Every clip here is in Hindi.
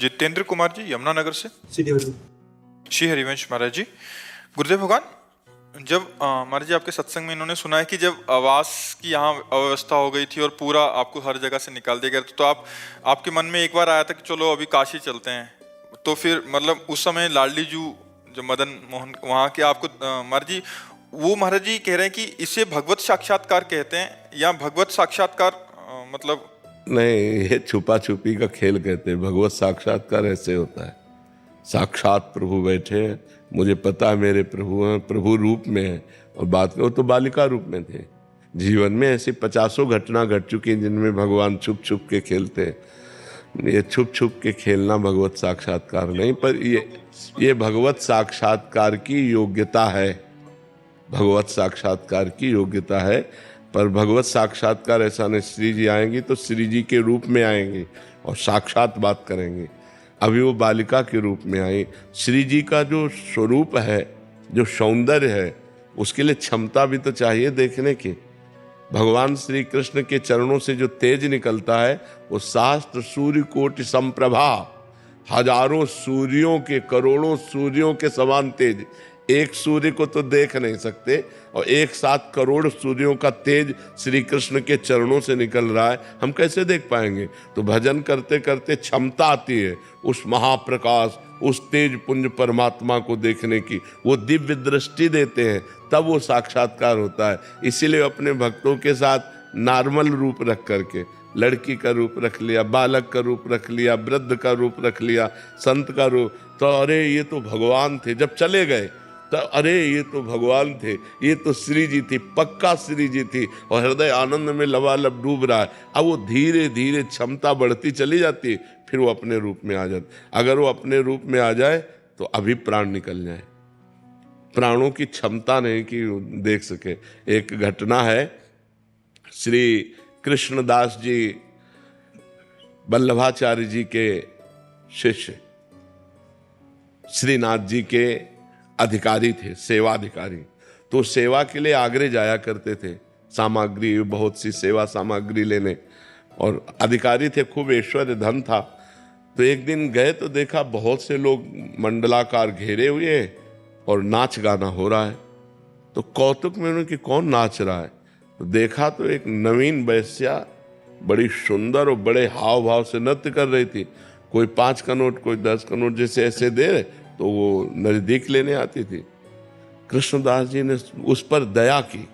जितेंद्र कुमार जी, यमुनानगर से। श्री हरिवंश महाराज जी, गुरुदेव भगवान, जब महाराज जी आपके सत्संग में इन्होंने सुना है कि जब आवास की यहाँ अव्यवस्था हो गई थी और पूरा आपको हर जगह से निकाल दिया गया, तो आपके मन में एक बार आया था कि चलो अभी काशी चलते हैं। तो फिर मतलब उस समय लाडली जू जो मदन मोहन वहाँ के आपको महाराज जी, वो महाराज जी कह रहे हैं कि इसे भगवत साक्षात्कार कहते हैं या भगवत साक्षात्कार मतलब नहीं, ये छुपा छुपी का खेल कहते हैं। भगवत साक्षात्कार ऐसे होता है, साक्षात प्रभु बैठे हैं, मुझे पता है मेरे प्रभु हैं, प्रभु रूप में है। और बात करो तो बालिका रूप में थे। जीवन में ऐसी 50 घटना घट चुकी जिनमें भगवान छुप छुप के खेलते हैं। ये छुप छुप के खेलना भगवत साक्षात्कार नहीं, पर ये भगवत साक्षात्कार की योग्यता है। भगवत साक्षात्कार की योग्यता है, पर भगवत साक्षात्कार ऐसा नहीं। श्री जी आएंगी तो श्री जी के रूप में आएंगी और साक्षात बात करेंगे। अभी वो बालिका के रूप में आई। श्री जी का जो स्वरूप है, जो सौंदर्य है, उसके लिए क्षमता भी तो चाहिए देखने की। भगवान श्री कृष्ण के चरणों से जो तेज निकलता है वो शास्त्र सूर्य कोटि संप्रभा, हजारों सूर्यों के, करोड़ों सूर्यों के समान तेज। एक सूर्य को तो देख नहीं सकते और एक साथ करोड़ सूर्यों का तेज श्री कृष्ण के चरणों से निकल रहा है, हम कैसे देख पाएंगे। तो भजन करते करते क्षमता आती है उस महाप्रकाश, उस तेज पुंज परमात्मा को देखने की। वो दिव्य दृष्टि देते हैं, तब वो साक्षात्कार होता है। इसीलिए अपने भक्तों के साथ नॉर्मल रूप रख करके, लड़की का रूप रख लिया, बालक का रूप रख लिया, वृद्ध का रूप रख लिया, संत का रूप, तो अरे ये तो भगवान थे। जब चले गए तो अरे ये तो भगवान थे, ये तो श्री जी थी, पक्का श्री जी थी। और हृदय आनंद में लबालब डूब रहा है। अब वो धीरे धीरे क्षमता बढ़ती चली जाती है, फिर वो अपने रूप में आ जाते। अगर वो अपने रूप में आ जाए तो अभी प्राण निकल जाए। प्राणों की क्षमता नहीं कि देख सके। एक घटना है, श्री कृष्णदास जी वल्लभाचार्य जी के शिष्य, श्रीनाथ जी के अधिकारी थे, सेवाधिकारी। तो सेवा के लिए आगरे जाया करते थे, सामग्री, बहुत सी सेवा सामग्री लेने। और अधिकारी थे, खूब ऐश्वर्य धन था। तो एक दिन गए तो देखा बहुत से लोग मंडलाकार घेरे हुए हैं और नाच गाना हो रहा है। तो कौतुक में उन्होंने कि कौन नाच रहा है। तो देखा तो एक नवीन वैश्या बड़ी सुंदर और बड़े हाव भाव से नृत्य कर रही थी। कोई 5 का नोट, कोई 10 का नोट जैसे ऐसे दे, तो वो नजदीक लेने आती थी। कृष्णदास जी ने उस पर दया की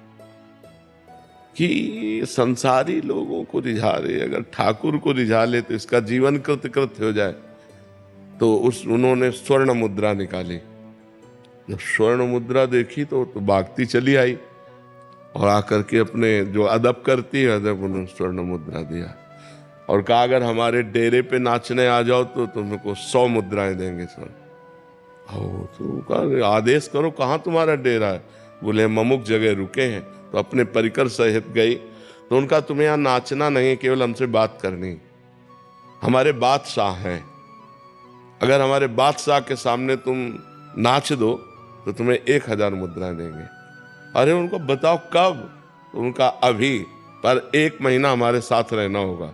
कि संसारी लोगों को रिझा रहे, अगर ठाकुर को रिझा ले तो इसका जीवन कृतकृत्य हो जाए। तो उन्होंने स्वर्ण मुद्रा निकाली। जब स्वर्ण मुद्रा देखी तो भागती चली आई और आकर के अपने जो अदब करती है, अदब उन्होंने स्वर्ण मुद्रा दिया और कहा अगर हमारे डेरे पे नाचने आ जाओ तो तुमको 100 मुद्राएं देंगे सर। तो कहा आदेश करो, कहाँ तुम्हारा डेरा है। बोले ममुक जगह रुके हैं। तो अपने परिकर सहित गई। तो उनका तुम्हें यहाँ नाचना नहीं, केवल हमसे बात करनी। हमारे बादशाह हैं, अगर हमारे बादशाह के सामने तुम नाच दो तो तुम्हें 1000 मुद्राएं देंगे। अरे उनको बताओ कब। तो उनका अभी, पर 1 महीना हमारे साथ रहना होगा।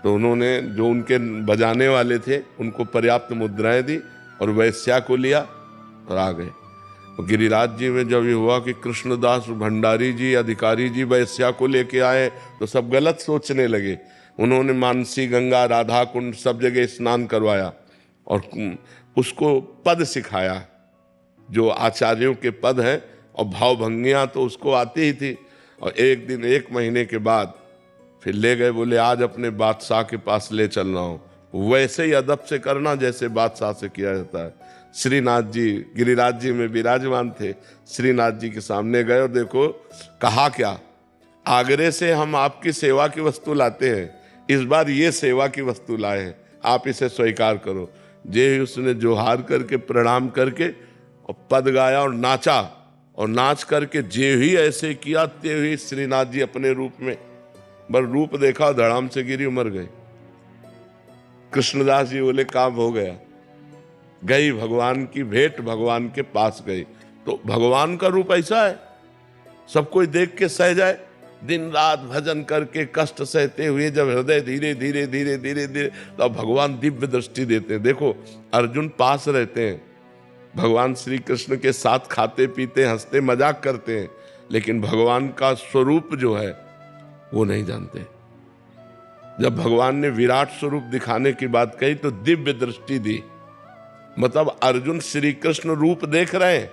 तो उन्होंने जो उनके बजाने वाले थे उनको पर्याप्त मुद्राएं दी और वैश्या को लिया और आ गए। गिरिराज जी में जब ये हुआ कि कृष्णदास भंडारी जी, अधिकारी जी वैश्या को लेके आए, तो सब गलत सोचने लगे। उन्होंने मानसी गंगा, राधा कुंड सब जगह स्नान करवाया और उसको पद सिखाया, जो आचार्यों के पद हैं, और भावभंगियाँ तो उसको आती ही थी। और एक दिन 1 महीने के बाद फिर ले गए। बोले आज अपने बादशाह के पास ले चल रहा हूँ, वैसे ही अदब से करना जैसे बादशाह से किया जाता है। श्रीनाथ जी गिरिराज जी में विराजमान थे। श्रीनाथ जी के सामने गए और देखो कहा क्या, आगरे से हम आपकी सेवा की वस्तु लाते हैं, इस बार ये सेवा की वस्तु लाए हैं, आप इसे स्वीकार करो। जे उसने जोहार करके प्रणाम करके और पद गाया और नाचा, और नाच करके जे ही ऐसे किया ते ही श्रीनाथ जी अपने रूप में, बस रूप देखा, धड़ाम से गिरी, मर गए। कृष्णदास जी बोले काम हो गया। गई भगवान की भेंट, भगवान के पास गई। तो भगवान का रूप ऐसा है, सब कोई देख के सह जाए। दिन रात भजन करके कष्ट सहते हुए जब हृदय धीरे धीरे धीरे धीरे धीरे, तो भगवान दिव्य दृष्टि देते हैं। देखो अर्जुन पास रहते हैं, भगवान श्री कृष्ण के साथ खाते पीते हंसते मजाक करते हैं, लेकिन भगवान का स्वरूप जो है वो नहीं जानते। जब भगवान ने विराट स्वरूप दिखाने की बात कही तो दिव्य दृष्टि दी, मतलब अर्जुन श्री कृष्ण रूप देख रहे हैं,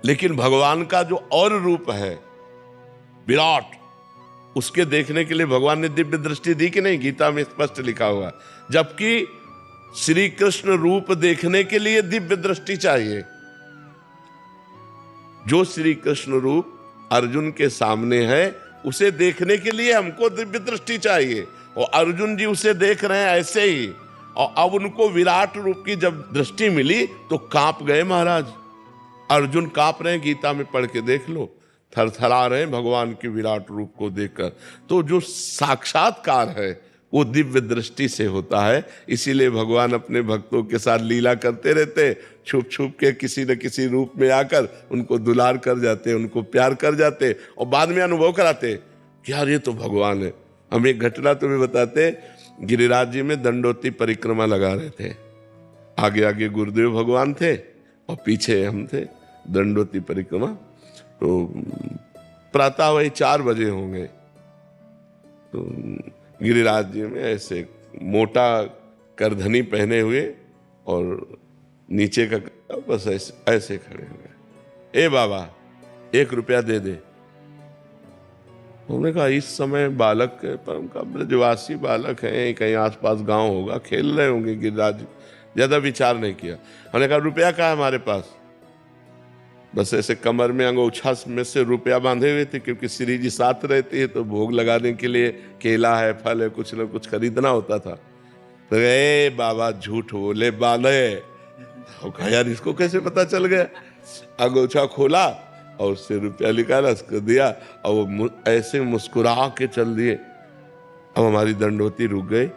लेकिन भगवान का जो और रूप है विराट, उसके देखने के लिए भगवान ने दिव्य दृष्टि दी कि नहीं? गीता में स्पष्ट लिखा हुआ। जबकि श्री कृष्ण रूप देखने के लिए दिव्य दृष्टि चाहिए। जो श्री कृष्ण रूप अर्जुन के सामने है उसे देखने के लिए हमको दिव्य दृष्टि चाहिए, और अर्जुन जी उसे देख रहे हैं ऐसे ही। और अब उनको विराट रूप की जब दृष्टि मिली तो कांप गए महाराज। अर्जुन कांप रहे हैं, गीता में पढ़ के देख लो, थरथरा रहे हैं भगवान के विराट रूप को देखकर। तो जो साक्षात्कार है वो दिव्य दृष्टि से होता है। इसीलिए भगवान अपने भक्तों के साथ लीला करते रहते, छुप छुप के किसी न किसी रूप में आकर उनको दुलार कर जाते, उनको प्यार कर जाते, और बाद में अनुभव कराते कि यार ये तो भगवान है। हम एक घटना तुम्हें बताते, गिरिराज जी में दंडोती परिक्रमा लगा रहे थे। आगे आगे गुरुदेव भगवान थे और पीछे हम थे, दंडोती परिक्रमा। तो प्रातः वही 4 बजे होंगे, तो गिरिराज जी में ऐसे मोटा करधनी पहने हुए और नीचे का बस ऐसे खड़े हुए। ए बाबा 1 रुपया दे दे। उन्होंने कहा इस समय बालक है, पर उनका ब्रजवासी बालक है, कहीं आसपास गांव होगा, खेल रहे होंगे। गिरिराज ज्यादा विचार नहीं किया। हमने कहा रुपया कहाँ है हमारे पास? बस ऐसे कमर में अंगोछा में से रुपया बांधे हुए थे, क्योंकि श्री जी साथ रहती है तो भोग लगाने के लिए केला है, फल है, कुछ न कुछ खरीदना होता था। तो ए बाबा झूठ बोले बाले। कहा यार इसको कैसे पता चल गया? अंगोछा खोला और उससे रुपया निकाला, उसको दिया, और वो ऐसे मुस्कुरा के चल दिए। अब हमारी दंडोती रुक गई।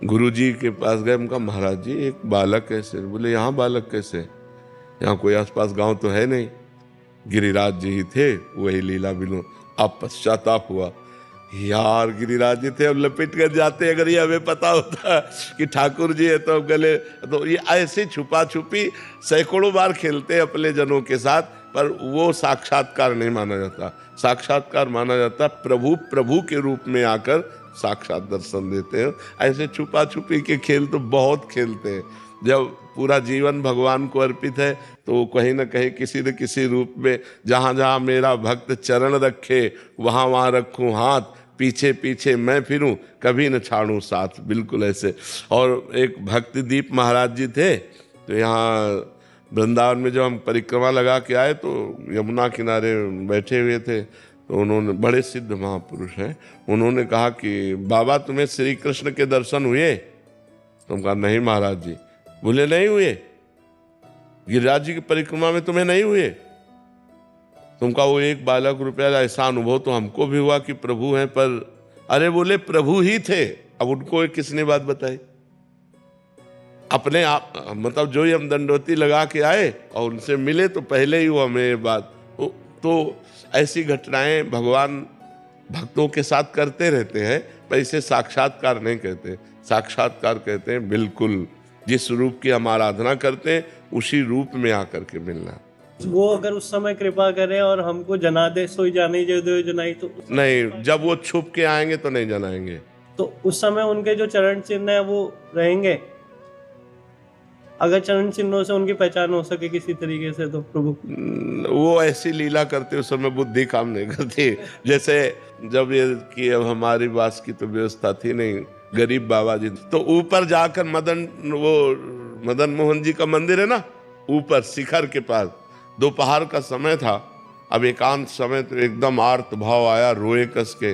गुरुजी के पास गए, उनका महाराज जी एक बालक कैसे? बोले यहाँ बालक कैसे? यहाँ कोई आसपास गांव तो है नहीं। गिरिराज जी ही थे, वही लीला बिनु। अब पश्चाताप हुआ, यार गिरिराज जी थे, अब लपेट कर जाते। अगर ये हमें पता होता कि ठाकुर जी है तो गले, तो ये ऐसे छुपा छुपी सैकड़ों बार खेलते अपने जनों के साथ, पर वो साक्षात्कार नहीं माना जाता। साक्षात्कार माना जाता प्रभु प्रभु के रूप में आकर साक्षात दर्शन देते हैं। ऐसे छुपा छुपी के खेल तो बहुत खेलते हैं। जब पूरा जीवन भगवान को अर्पित है तो कहीं न कहीं किसी न किसी रूप में, जहाँ जहाँ मेरा भक्त चरण रखे वहाँ वहाँ रखूँ हाथ, पीछे पीछे मैं फिरूं, कभी न छाड़ूं साथ। बिल्कुल ऐसे। और एक भक्तिदीप महाराज जी थे, तो यहाँ वृंदावन में जब हम परिक्रमा लगा के आए तो यमुना किनारे बैठे हुए थे, तो उन्होंने, बड़े सिद्ध महापुरुष हैं, उन्होंने कहा कि बाबा तुम्हें श्री कृष्ण के दर्शन हुए? तुम कहा नहीं महाराज जी। बोले नहीं हुए? गिरिराज जी की परिक्रमा में तुम्हें नहीं हुए? तुमका वो 1 बालक रुपया, ऐसा अनुभव तो हमको भी हुआ कि प्रभु हैं, पर अरे बोले प्रभु ही थे। अब उनको किसने बात बताई? अपने आप, मतलब जो ही हम दंडोती लगा के आए और उनसे मिले तो पहले ही वो हमें ये बात। तो ऐसी घटनाएं भगवान भक्तों के साथ करते रहते हैं, पर इसे साक्षात्कार नहीं कहते। साक्षात्कार कहते हैं बिल्कुल जिस रूप की हम आराधना करते हैं उसी रूप में आकर के मिलना। वो अगर उस समय कृपा करे और हमको जना दे, सोई जाने जो दो जनाई, तो नहीं, जब वो छुप के आएंगे तो नहीं जनाएंगे। तो उस समय उनके जो चरण चिन्ह है वो रहेंगे। अगर चरण चिन्हों से उनकी पहचान हो सके किसी तरीके से तो प्रभु, वो ऐसी लीला करते उस समय बुद्धि काम नहीं करती। जैसे जब ये कि अब हमारी बास की तो व्यवस्था थी नहीं, गरीब बाबा जी, तो ऊपर जाकर मदन मोहन जी का मंदिर है ना, ऊपर शिखर के पास, दोपहर का समय था। अब एकांत समय तो एकदम आर्त भाव आया, रोए कस के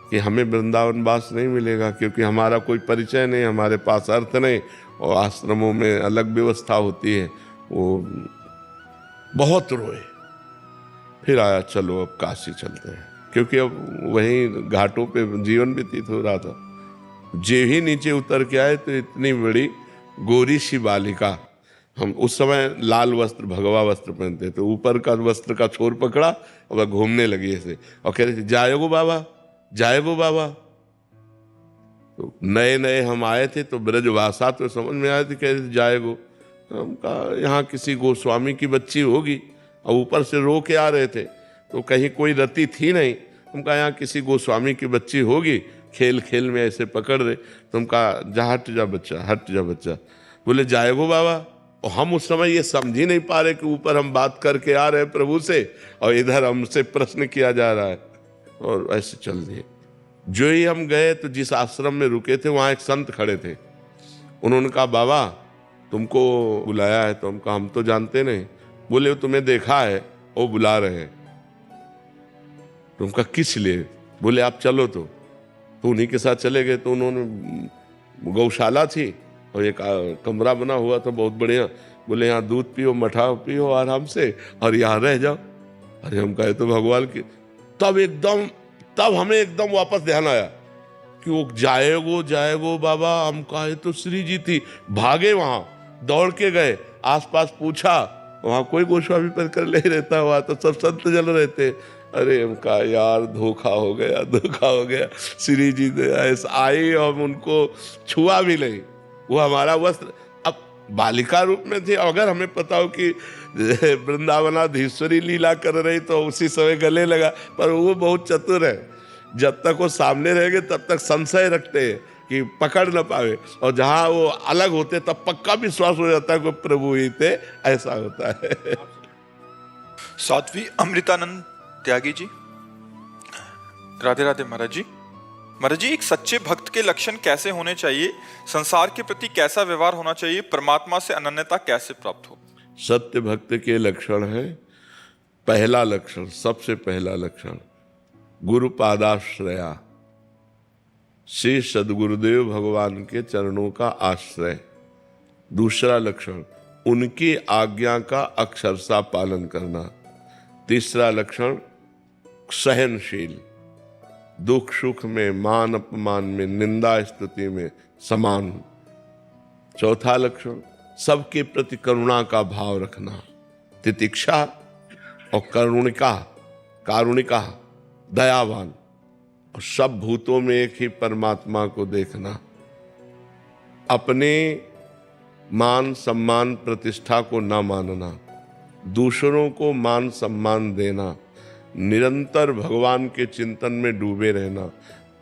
कि हमें वृंदावन वास नहीं मिलेगा, क्योंकि हमारा कोई परिचय नहीं, हमारे पास अर्थ नहीं, और आश्रमों में अलग व्यवस्था होती है। वो बहुत रोए। फिर आया चलो अब काशी चलते हैं, क्योंकि अब वहीं घाटों पे जीवन व्यतीत हो रहा था। जे ही नीचे उतर के आए तो इतनी बड़ी गोरी सी बालिका, हम उस समय लाल वस्त्र, भगवा वस्त्र पहनते थे, ऊपर का वस्त्र का छोर पकड़ा और वह घूमने लगी ऐसे और कह रहे थे जाएगो बाबा, जाएगो बाबा। तो नए नए हम आए थे तो ब्रजभाषा तो समझ में आए थे, कह रहे थे जाएगो। हम कहा यहाँ किसी गोस्वामी की बच्ची होगी, और ऊपर से रो के आ रहे थे तो कहीं कोई रति थी नहीं। हम कहा यहाँ किसी गोस्वामी की बच्ची होगी, खेल खेल में ऐसे पकड़ रहे। तो हम कहा जा, हट जा बच्चा, हट जा बच्चा। बोले जाएगो बाबा। और हम उस समय ये समझ ही नहीं पा रहे कि ऊपर हम बात करके आ रहे हैं प्रभु से और इधर हमसे प्रश्न किया जा रहा है, और ऐसे चल दिए। जो ही हम गए तो जिस आश्रम में रुके थे वहाँ एक संत खड़े थे। उन्होंने कहा बाबा तुमको बुलाया है। तो हम कहा हम तो जानते नहीं। बोले तुम्हें देखा है, वो बुला रहे हैं। तो उनका किस लिए? बोले आप चलो। तो उन्हीं के साथ चले गए। तो उन्होंने गौशाला थी और एक कमरा बना हुआ था बहुत बढ़िया। बोले यहाँ दूध पियो, मठा पियो आराम से और यहाँ रह जाओ। अरे हम कहे तो भगवान की। तब हमें एकदम वापस ध्यान आया कि वो जाएगो बाबा। हम कहे तो श्री जी थी। भागे, वहां दौड़ के गए, आसपास पूछा, वहां कोई गोस्वामी पर कर ले रहता, वहां तो सब संत जन रहते। अरे हम कहा यार धोखा हो गया। श्री जी ऐसा आई और उनको छुआ भी नहीं। वो हमारा वस्त्र अब बालिका रूप में थी। अगर हमें पता हो कि वृंदावनाधीश्वरी लीला कर रही तो उसी समय गले लगा। पर वो बहुत चतुर है, जब तक वो सामने रहेंगे तब तक संशय रखते हैं कि पकड़ न पावे, और जहां वो अलग होते तब पक्का विश्वास हो जाता है कि प्रभु ही थे। ऐसा होता है। साध्वी अमृतानंद त्यागी जी, राधे राधे महाराज जी। महाराज जी, एक सच्चे भक्त के लक्षण कैसे होने चाहिए? संसार के प्रति कैसा व्यवहार होना चाहिए? परमात्मा से अनन्यता कैसे प्राप्त हो? सत्य भक्त के लक्षण है, पहला लक्षण, सबसे पहला लक्षण गुरु पादाश्रया, श्री सदगुरुदेव भगवान के चरणों का आश्रय। दूसरा लक्षण उनकी आज्ञा का अक्षरशः पालन करना। तीसरा लक्षण सहनशील, दुख सुख में, मान अपमान में, निंदा स्तुति में समान। चौथा लक्षण सबके प्रति करुणा का भाव रखना, तितिक्षा और कारुणिका, दयावान, और सब भूतों में एक ही परमात्मा को देखना। अपने मान सम्मान प्रतिष्ठा को न मानना, दूसरों को मान सम्मान देना, निरंतर भगवान के चिंतन में डूबे रहना।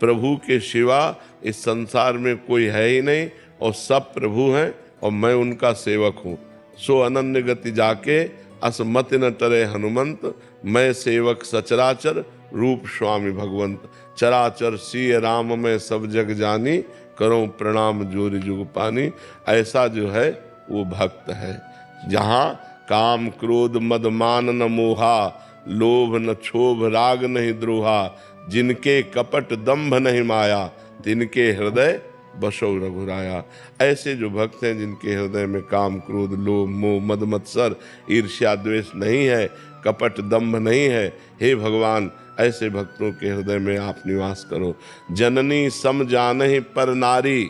प्रभु के सिवा इस संसार में कोई है ही नहीं, और सब प्रभु हैं और मैं उनका सेवक हूँ। सो अनन्य गति जाके असमति न टरे हनुमंत, मैं सेवक सचराचर रूप स्वामी भगवंत। चराचर सिय राम में सब जग जानी, करो प्रणाम जोरि जुग पानी। ऐसा जो है वो भक्त है, जहाँ काम क्रोध मद मान न मोहा, लोभ न क्षोभ राग नहीं द्रोहा, जिनके कपट दंभ नहीं माया, तिनके हृदय बसो रघुराया। ऐसे जो भक्त हैं जिनके हृदय में काम क्रोध लोभ मोह मद मत्सर ईर्ष्या द्वेष नहीं है, कपट दंभ नहीं है, हे भगवान ऐसे भक्तों के हृदय में आप निवास करो। जननी सम जानहि पर नारी,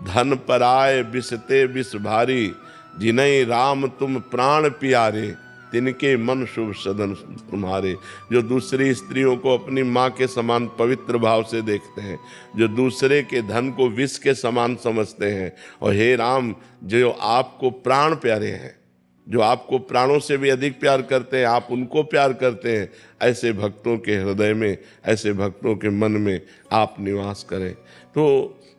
धन पराय बिसते बिस भारी, जिन्हें राम तुम प्राण प्यारे, तिनके मन शुभ सदन तुम्हारे। जो दूसरी स्त्रियों को अपनी माँ के समान पवित्र भाव से देखते हैं, जो दूसरे के धन को विष के समान समझते हैं, और हे राम जो आपको प्राण प्यारे हैं, जो आपको प्राणों से भी अधिक प्यार करते हैं, आप उनको प्यार करते हैं, ऐसे भक्तों के हृदय में, ऐसे भक्तों के मन में आप निवास करें। तो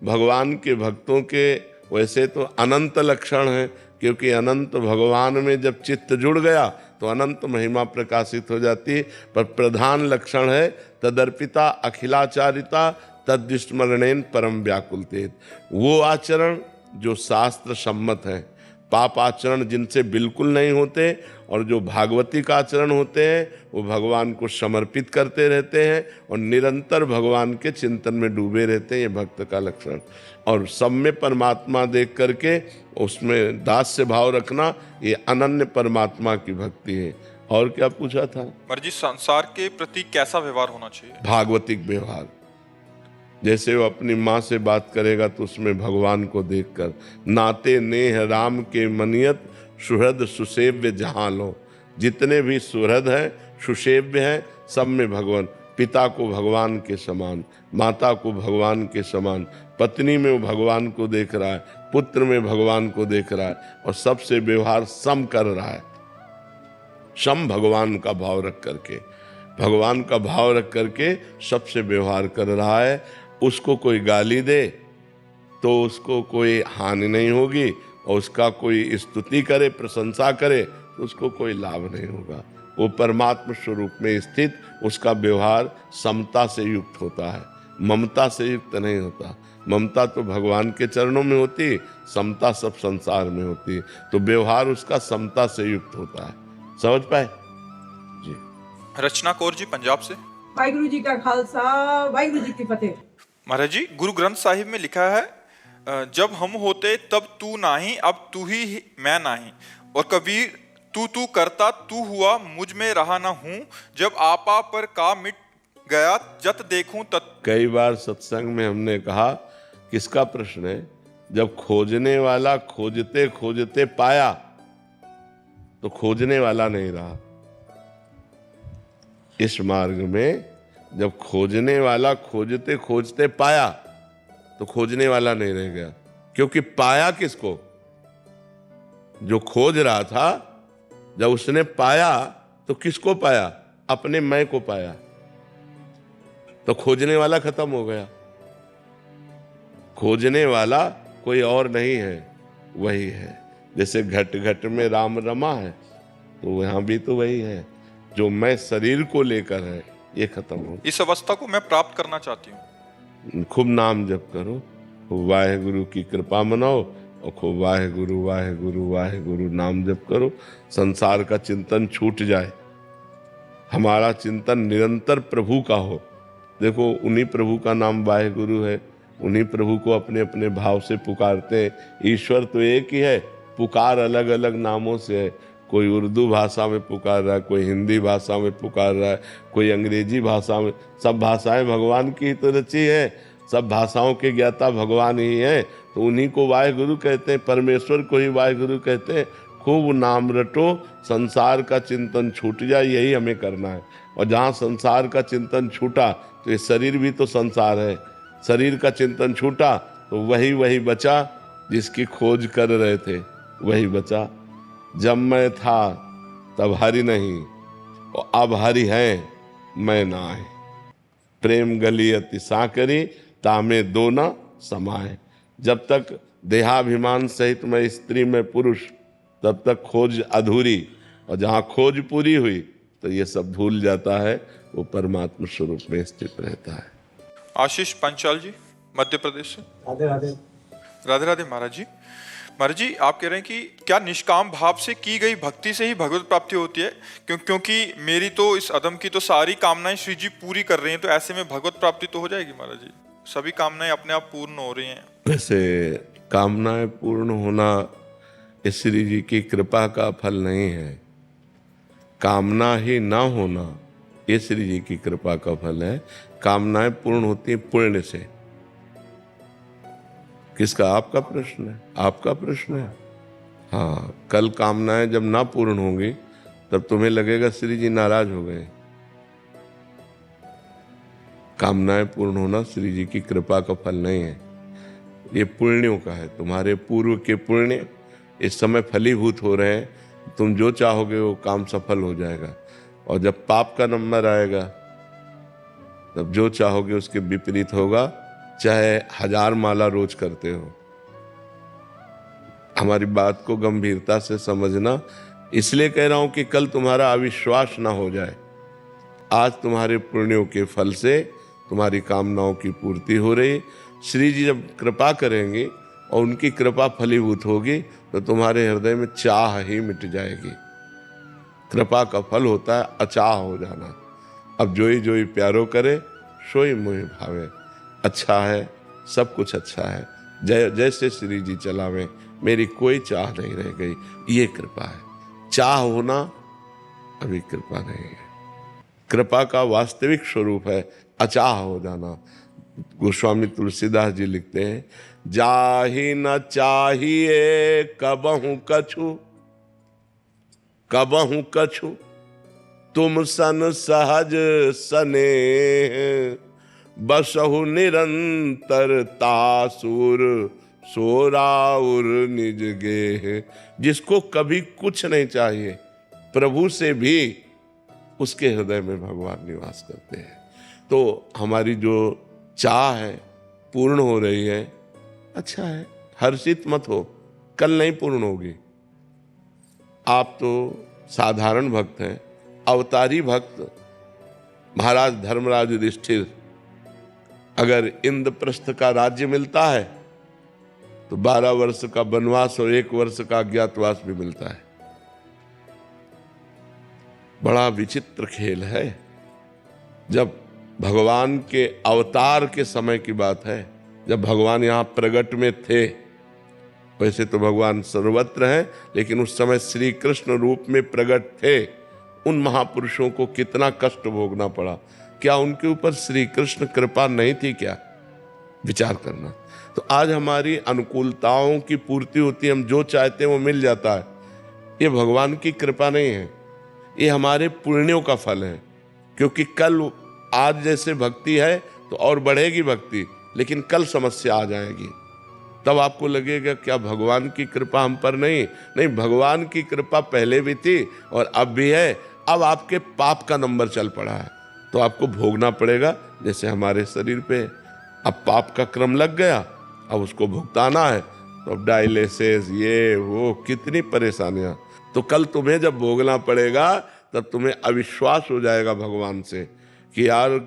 भगवान के भक्तों के वैसे तो अनंत लक्षण हैं, क्योंकि अनंत भगवान में जब चित्त जुड़ गया तो अनंत महिमा प्रकाशित हो जाती है। पर प्रधान लक्षण है तदर्पिता अखिलाचारिता तद्विस्मरणेन परम व्याकुलतेत। वो आचरण जो शास्त्र सम्मत है, पाप आचरण जिनसे बिल्कुल नहीं होते, और जो भागवती का आचरण होते हैं वो भगवान को समर्पित करते रहते हैं और निरंतर भगवान के चिंतन में डूबे रहते हैं। ये भक्त का लक्षण। और सब में परमात्मा देख करके उसमें दास्य भाव रखना, ये अनन्य परमात्मा की भक्ति है। और क्या पूछा था? मर्जी, संसार के प्रति कैसा व्यवहार होना चाहिए? भागवतिक व्यवहार। जैसे वो अपनी माँ से बात करेगा तो उसमें भगवान को देखकर, नाते नेह राम के मनियत सुहृद सुसेव्य जहाँ लो। जितने भी सुहृद हैं, सुसेव्य हैं, सब में भगवान, पिता को भगवान के समान, माता को भगवान के समान, पत्नी में वो भगवान को देख रहा है, पुत्र में भगवान को देख रहा है, और सबसे व्यवहार सम कर रहा है। सम भगवान का भाव रख करके, भगवान का भाव रख करके सबसे व्यवहार कर रहा है। उसको कोई गाली दे तो उसको कोई हानि नहीं होगी, और उसका कोई स्तुति करे, प्रशंसा करे तो उसको कोई लाभ नहीं होगा। वो परमात्मा स्वरूप में स्थित, उसका व्यवहार समता से युक्त होता है, ममता से युक्त नहीं होता। ममता तो भगवान के चरणों में होती, समता सब संसार में होती। तो व्यवहार उसका समता से युक्त होता है। समझ पाए जी। रचना कौर जी पंजाब से। वाहिगुरु जी का खालसा, वाहिगुरु जी की फतेह। महाराज जी, गुरु ग्रंथ साहिब में लिखा है, जब हम होते तब तू नाही, अब तू ही मैं नाही। और कबीर, तू तू करता तू हुआ, मुझ में रहा ना हूं, जब आपा पर का मिट गया, जत देखूं तत। कई बार सत्संग में हमने कहा, किसका प्रश्न है, जब खोजने वाला खोजते खोजते पाया तो खोजने वाला नहीं रहा। इस मार्ग में जब खोजने वाला खोजते खोजते पाया तो खोजने वाला नहीं रह गया। क्योंकि पाया किसको? जो खोज रहा था, जब उसने पाया तो किसको पाया? अपने मैं को पाया। तो खोजने वाला खत्म हो गया। खोजने वाला कोई और नहीं है, वही है। जैसे घट घट में राम रमा है, तो यहाँ भी तो वही है। जो मैं शरीर को लेकर है, ये खत्म हो। इस अवस्था को मैं प्राप्त करना चाहती हूँ। खूब नाम जप करो, खूब वाहेगुरु की कृपा मनाओ, और खूब वाहेगुरु वाहेगुरु वाहेगुरु नाम जप करो। संसार का चिंतन छूट जाए, हमारा चिंतन निरंतर प्रभु का हो। देखो, उन्हीं प्रभु का नाम वाहेगुरु है, उन्हीं प्रभु को अपने अपने भाव से पुकारते हैं। ईश्वर तो एक ही है, पुकार अलग अलग नामों से है। कोई उर्दू भाषा में पुकार रहा है, कोई हिंदी भाषा में पुकार रहा है, कोई अंग्रेजी भाषा में। सब भाषाएं भगवान की ही तो रची है, सब भाषाओं के ज्ञाता भगवान ही हैं। तो उन्हीं को वाहेगुरु कहते हैं, परमेश्वर को ही वाहेगुरु कहते हैं। खूब नाम रटो, संसार का चिंतन छूट जाए, यही हमें करना है। और जहाँ संसार का चिंतन छूटा, तो ये शरीर भी तो संसार है। शरीर का चिंतन छूटा तो वही बचा जिसकी खोज कर रहे थे, वही बचा। जब मैं था तब हरि नहीं, और अब हरि है मैं ना आए। प्रेम गली अति साकरी, तामे दो न समाए। जब तक देहाभिमान सहित मैं स्त्री में पुरुष, तब तक खोज अधूरी। और जहाँ खोज पूरी हुई तो ये सब भूल जाता है, वो परमात्मा स्वरूप में स्थित रहता है। आशीष पंचाल जी मध्य प्रदेश से। राधे राधे। राधे राधे महाराज जी। महाराज जी, आप कह रहे हैं कि क्या निष्काम भाव से की गई भक्ति से ही भगवत प्राप्ति होती है? क्योंकि मेरी तो इस अदम की तो सारी कामनाएं श्री जी पूरी कर रहे हैं, तो ऐसे में भगवत प्राप्ति तो हो जाएगी महाराज जी। सभी कामनाएं अपने आप पूर्ण हो रही हैं। वैसे कामनाएं पूर्ण होना श्री जी की कृपा का फल नहीं है। कामना ही ना होना ये श्री जी की कृपा का फल है। कामनाएं पूर्ण होती हैं पुण्य से। किसका? आपका प्रश्न है, आपका प्रश्न है। हाँ, कल कामनाएं जब ना पूर्ण होंगी तब तुम्हें लगेगा श्री जी नाराज हो गए। कामनाएं पूर्ण होना श्री जी की कृपा का फल नहीं है, ये पुण्यों का है। तुम्हारे पूर्व के पुण्य इस समय फलीभूत हो रहे हैं। तुम जो चाहोगे वो काम सफल हो जाएगा। और जब पाप का नंबर आएगा तब जो चाहोगे उसके विपरीत होगा, चाहे 1000 माला रोज करते हो। हमारी बात को गंभीरता से समझना। इसलिए कह रहा हूं कि कल तुम्हारा अविश्वास ना हो जाए। आज तुम्हारे पुण्यों के फल से तुम्हारी कामनाओं की पूर्ति हो रही। श्री जी जब कृपा करेंगे और उनकी कृपा फलीभूत होगी तो तुम्हारे हृदय में चाह ही मिट जाएगी। कृपा का फल होता है अचाह हो जाना। अब जोई जोई प्यारो करे, सोई मोहि भावे। अच्छा है, सब कुछ अच्छा है, जैसे श्री जी चलावे, मेरी कोई चाह नहीं रह गई। ये कृपा है। चाह होना अभी कृपा नहीं है। कृपा का वास्तविक स्वरूप है अचाह हो जाना। गोस्वामी तुलसीदास जी लिखते हैं, जाहि न चाहिए कबहु कछु, कबहु कछु तुम सन सहज सनेह, बसहु निरंतर तासुर सोराउर निज गेह। जिसको कभी कुछ नहीं चाहिए, प्रभु से भी उसके हृदय में भगवान निवास करते हैं। तो हमारी जो चाह है पूर्ण हो रही है, अच्छा है, हर्षित मत हो, कल नहीं पूर्ण होगी। आप तो साधारण भक्त हैं, अवतारी भक्त महाराज धर्मराज युधिष्ठिर, अगर इंद्रप्रस्थ का राज्य मिलता है तो 12 वर्ष का वनवास और 1 वर्ष का अज्ञातवास भी मिलता है। बड़ा विचित्र खेल है। जब भगवान के अवतार के समय की बात है, जब भगवान यहाँ प्रगट में थे, वैसे तो भगवान सर्वत्र हैं, लेकिन उस समय श्री कृष्ण रूप में प्रकट थे, उन महापुरुषों को कितना कष्ट भोगना पड़ा। क्या उनके ऊपर श्री कृष्ण कृपा नहीं थी क्या? विचार करना। तो आज हमारी अनुकूलताओं की पूर्ति होती है, हम जो चाहते हैं वो मिल जाता है। ये भगवान की कृपा नहीं है, ये हमारे पुण्यों का फल है। क्योंकि कल आज जैसे भक्ति है तो और बढ़ेगी भक्ति, लेकिन कल समस्या आ जाएगी, तब आपको लगेगा क्या भगवान की कृपा हम पर नहीं, भगवान की कृपा पहले भी थी और अब भी है। अब आपके पाप का नंबर चल पड़ा है तो आपको भोगना पड़ेगा। जैसे हमारे शरीर पे अब पाप का क्रम लग गया, अब उसको भुगताना है, तो अब डायलिसिस, ये वो, कितनी परेशानियां। तो कल तुम्हें जब भोगना पड़ेगा तब तुम्हें अविश्वास हो जाएगा भगवान से कि यार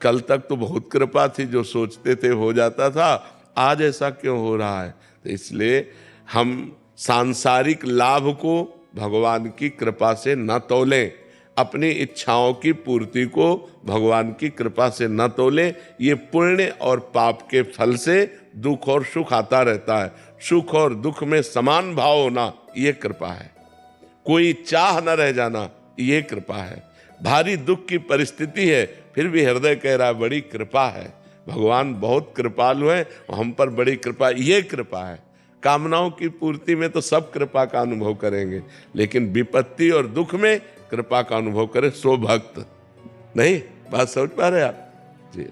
कल तक तो बहुत कृपा थी, जो सोचते थे हो जाता था, आज ऐसा क्यों हो रहा है। तो इसलिए हम सांसारिक लाभ को भगवान की कृपा से न तौलें, अपनी इच्छाओं की पूर्ति को भगवान की कृपा से न तौलें। ये पुण्य और पाप के फल से दुख और सुख आता रहता है। सुख और दुख में समान भाव होना, ये कृपा है। कोई चाह न रह जाना, ये कृपा है। भारी दुख की परिस्थिति है, फिर भी हृदय कह रहा है बड़ी कृपा है, भगवान बहुत कृपालु है, हम पर बड़ी कृपा, ये कृपा है। कामनाओं की पूर्ति में तो सब कृपा का अनुभव करेंगे, लेकिन विपत्ति और दुख में कृपा का अनुभव करे सो भक्त। नहीं, बात समझ पा रहे आप जी?